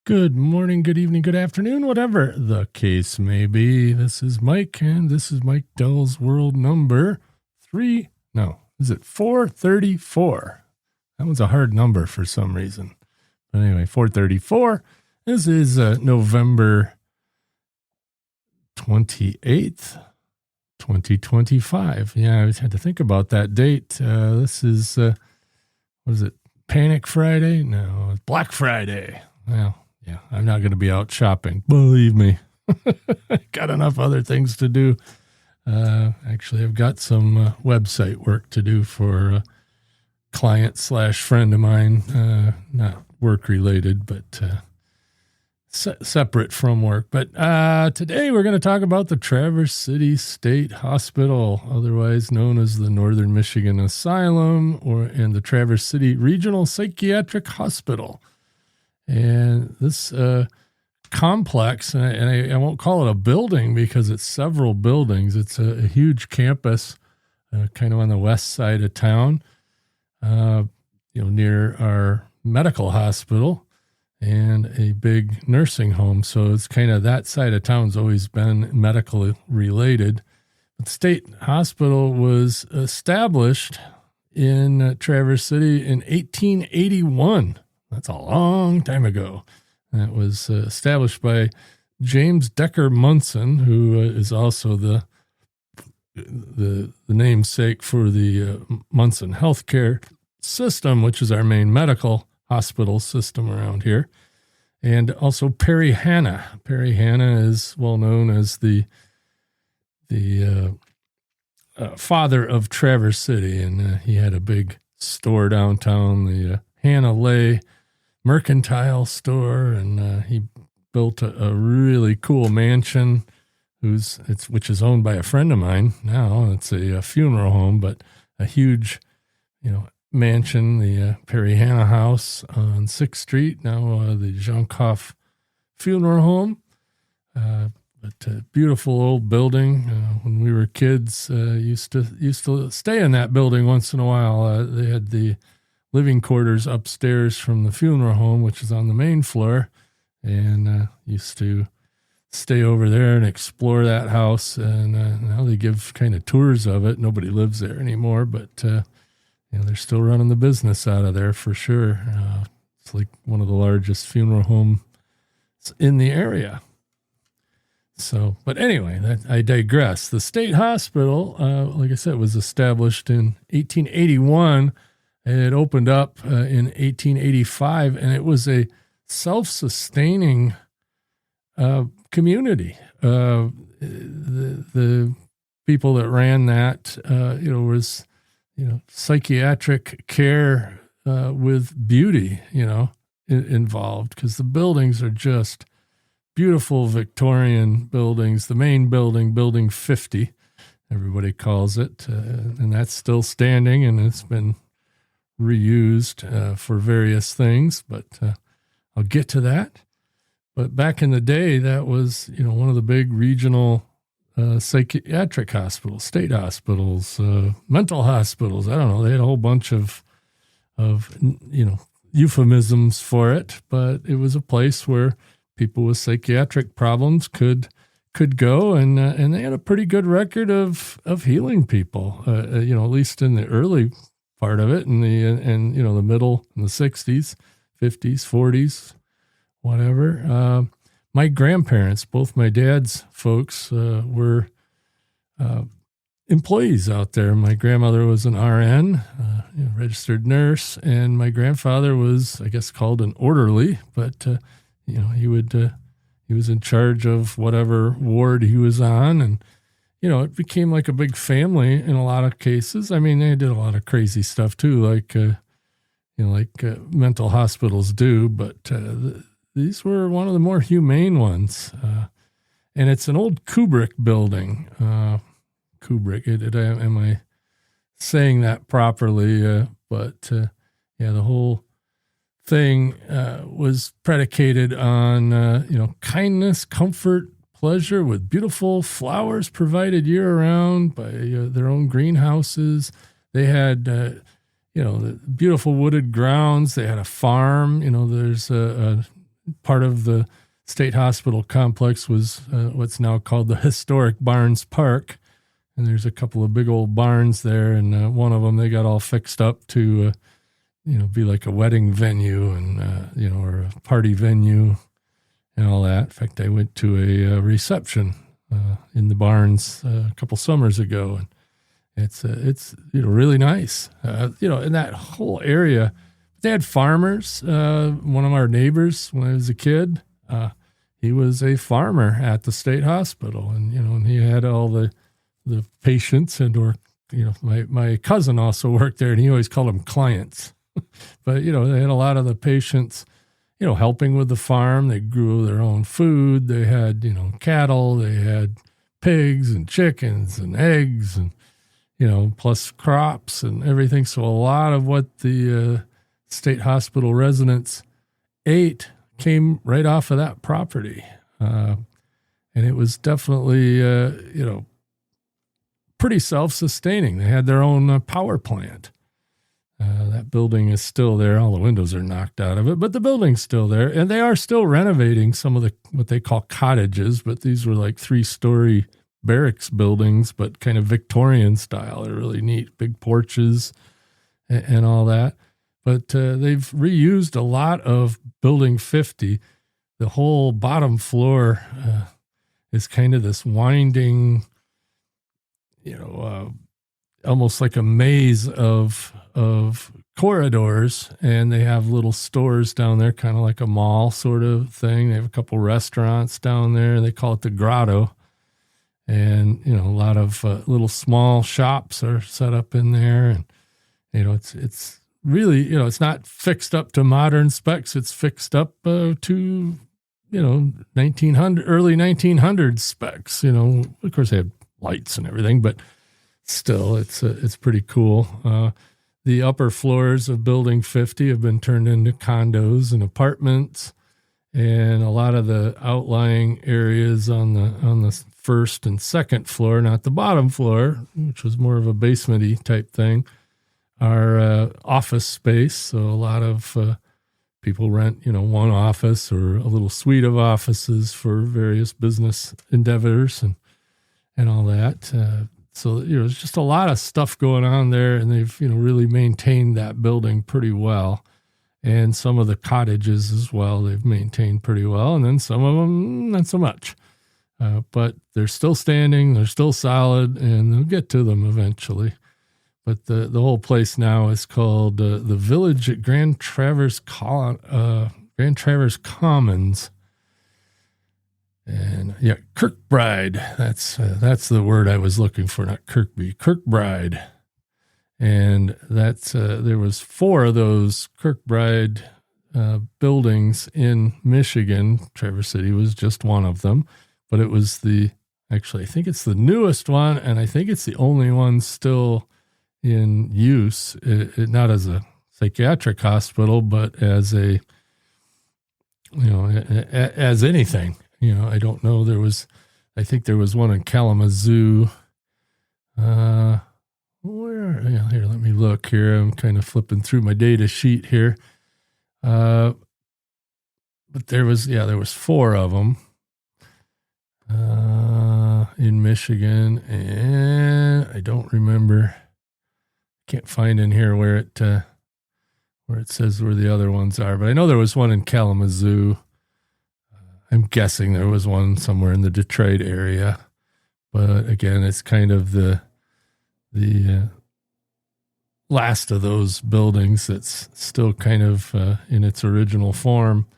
Good morning, good evening, good afternoon, whatever the case may be. This is Mike, and this is Mike Dell's World number 434. That one's a hard number for some reason. But anyway, 434. This is November 28th, 2025. Yeah, I had to think about that date. This is, what is it, Panic Friday? No, it's Black Friday. Well, yeah, I'm not going to be out shopping. Believe me. Got enough other things to do. Actually, I've got some website work to do for a client/friend of mine. Not work related, but separate from work. But today we're going to talk about the Traverse City State Hospital, otherwise known as the Northern Michigan Asylum, and the Traverse City Regional Psychiatric Hospital. And this complex, and I won't call it a building because it's several buildings. It's a huge campus, kind of on the west side of town, near our medical hospital and a big nursing home. So it's kind of that side of town's always been medical related. But the state hospital was established in Traverse City in 1881. That's a long time ago. That was established by James Decker Munson, who is also the namesake for the Munson Healthcare system, which is our main medical hospital system around here. And also Perry Hanna. Perry Hanna is well known as the father of Traverse City, and he had a big store downtown, the Hanna Lay mercantile store, and he built a really cool mansion which is owned by a friend of mine now. It's a funeral home, but a huge mansion, the Perry Hanna House on 6th Street, now the Jean Koff Funeral Home. But a beautiful old building. When we were kids, used to stay in that building once in a while. They had the living quarters upstairs from the funeral home, which is on the main floor, and used to stay over there and explore that house. And now they give kind of tours of it. Nobody lives there anymore, but they're still running the business out of there for sure. It's like one of the largest funeral homes in the area. So, but anyway, I digress. The state hospital, like I said, was established in 1881. It opened up in 1885, and it was a self-sustaining community. The people that ran that, was, psychiatric care with beauty, involved, because the buildings are just beautiful Victorian buildings. The main building, Building 50, everybody calls it, and that's still standing, and it's been reused for various things, but I'll get to that. But back in the day, that was, one of the big regional psychiatric hospitals, state hospitals, mental hospitals. I don't know. They had a whole bunch of euphemisms for it, but it was a place where people with psychiatric problems could go, and they had a pretty good record of healing people, at least in the early part of it, and the middle, in the 60s, 50s, 40s, whatever. My grandparents, both my dad's folks, were employees out there. My grandmother was an RN, registered nurse, and my grandfather was, I guess, called an orderly, but he was in charge of wwhatever ward he was on, and it became like a big family in a lot of cases. I mean, they did a lot of crazy stuff too, like mental hospitals do, but these were one of the more humane ones. And it's an old Kubrick building. Kubrick, am I saying that properly? But the whole thing was predicated on, kindness, comfort, pleasure, with beautiful flowers provided year-round by their own greenhouses. They had, the beautiful wooded grounds. They had a farm. There's a part of the state hospital complex was what's now called the historic Barnes Park. And there's a couple of big old barns there. And one of them, they got all fixed up to, be like a wedding venue and, or a party venue and all that. In fact, I went to a reception in the barns a couple summers ago, and it's really nice. In that whole area, they had farmers. One of our neighbors, when I was a kid, he was a farmer at the state hospital, and he had all the patients my cousin also worked there, and he always called them clients. But, they had a lot of the patients, helping with the farm. They grew their own food. They had, cattle. They had pigs and chickens and eggs and, plus crops and everything. So a lot of what the state hospital residents ate came right off of that property. And it was definitely, pretty self-sustaining. They had their own power plant. That building is still there. All the windows are knocked out of it, but the building's still there. And they are still renovating some of what they call cottages, but these were like 3-story barracks buildings, but kind of Victorian style. They're really neat, big porches and all that. But they've reused a lot of Building 50. The whole bottom floor is kind of this winding, almost like a maze of corridors, and they have little stores down there, kind of like a mall sort of thing. They have a couple restaurants down there. They call it the Grotto. And, a lot of little small shops are set up in there. And, it's really, it's not fixed up to modern specs. It's fixed up to, 1900, early 1900s specs. Of course they have lights and everything, but still it's pretty cool. The upper floors of Building 50 have been turned into condos and apartments, and a lot of the outlying areas on the first and second floor, not the bottom floor, which was more of a basement-y type thing, are office space. So a lot of people rent, one office or a little suite of offices for various business endeavors and all that. So, there's just a lot of stuff going on there, and they've, really maintained that building pretty well. And some of the cottages as well, they've maintained pretty well. And then some of them, not so much. But they're still standing, they're still solid, and they'll get to them eventually. But the whole place now is called the Village at Grand Traverse Commons. And yeah, Kirkbride. That's the word I was looking for, not Kirkby. Kirkbride, and that's there was 4 of those Kirkbride buildings in Michigan. Traverse City was just one of them, but it was I think it's the newest one, and I think it's the only one still in use. Not as a psychiatric hospital, but as as anything. I don't know. I think there was one in Kalamazoo. Here, let me look here. I'm kind of flipping through my data sheet here. But there was 4 of them in Michigan, and I don't remember. Can't find in here where it says where the other ones are, but I know there was one in Kalamazoo. I'm guessing there was one somewhere in the Detroit area, but again, it's kind of the last of those buildings that's still kind of in its original form.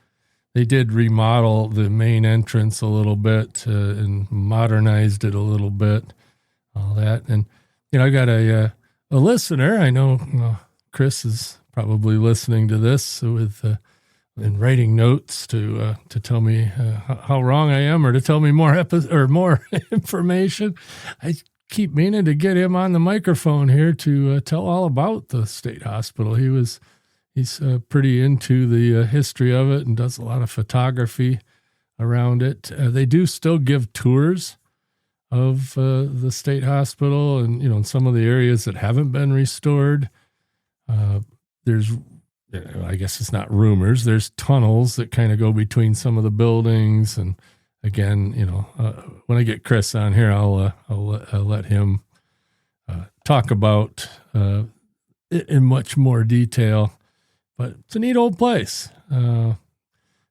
They did remodel the main entrance a little bit and modernized it a little bit, all that. And I got a listener. I know Chris is probably listening to this and writing notes to tell me how wrong I am, or to tell me more more information. I keep meaning to get him on the microphone here to tell all about the state hospital. He's pretty into the history of it and does a lot of photography around it. They do still give tours of the state hospital, and in some of the areas that haven't been restored. There's I guess it's not rumors. There's tunnels that kind of go between some of the buildings. And again, when I get Chris on here, I'll let him talk about it in much more detail. But it's a neat old place. I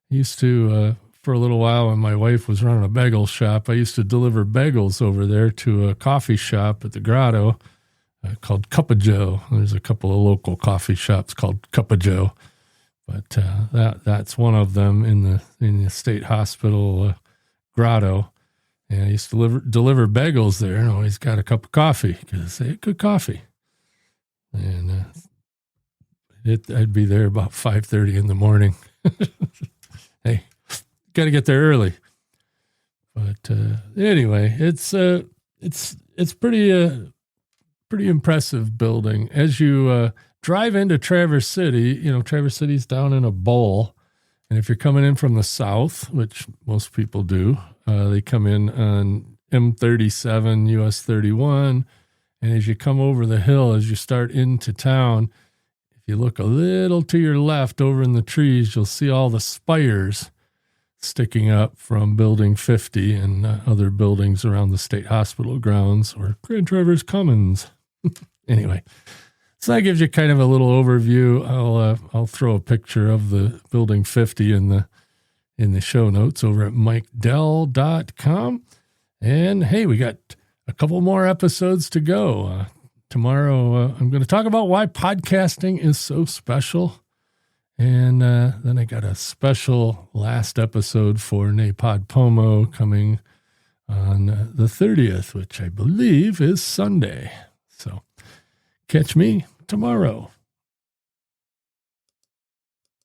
used to, for a little while when my wife was running a bagel shop, I used to deliver bagels over there to a coffee shop at the Grotto called Cup of Joe. There's a couple of local coffee shops called Cup of Joe, but that's one of them in the state hospital Grotto. And I used to deliver bagels there, and always got a cup of coffee because they had good coffee. And I'd be there about 5:30 in the morning. Hey, got to get there early. But anyway, it's pretty impressive building. As you drive into Traverse City, Traverse City's down in a bowl. And if you're coming in from the south, which most people do, they come in on M37, US 31. And as you come over the hill, as you start into town, if you look a little to your left over in the trees, you'll see all the spires sticking up from Building 50 and other buildings around the state hospital grounds or Grand Traverse Commons. Anyway, so that gives you kind of a little overview. I'll throw a picture of the Building 50 in the show notes over at MikeDell.com. And hey, we got a couple more episodes to go. Tomorrow, I'm going to talk about why podcasting is so special. And then I got a special last episode for Napod Pomo coming on the 30th, which I believe is Sunday. So catch me tomorrow.